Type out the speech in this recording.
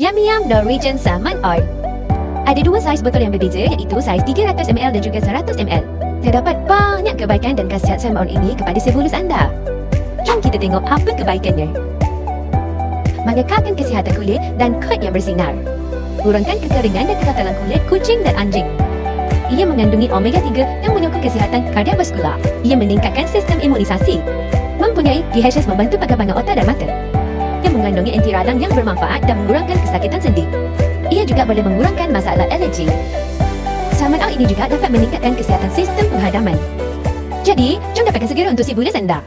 Yummy Yum Norwegian Salmon Oil. Ada dua saiz botol yang berbeza, iaitu saiz 300ml dan juga 100ml. Terdapat banyak kebaikan dan khasiat salmon oil ini kepada si bulus anda. Jom kita tengok apa kebaikannya. Mengekalkan kesihatan kulit dan kulit yang bersinar. Kurangkan kekeringan dan kekatalan kulit kucing dan anjing. Ia mengandungi omega 3 yang menyokong kesihatan kardiovaskular. Ia meningkatkan sistem imunisasi. Mempunyai DHS membantu pagar-pagar otak dan mata. Ia mengandungi anti radang yang bermanfaat dan mengurangkan kesakitan sendi. Ia juga boleh mengurangkan masalah alergi. Salmon oil ini juga dapat meningkatkan kesihatan sistem penghadaman. Jadi, jom dapatkan segera untuk si bulus anda.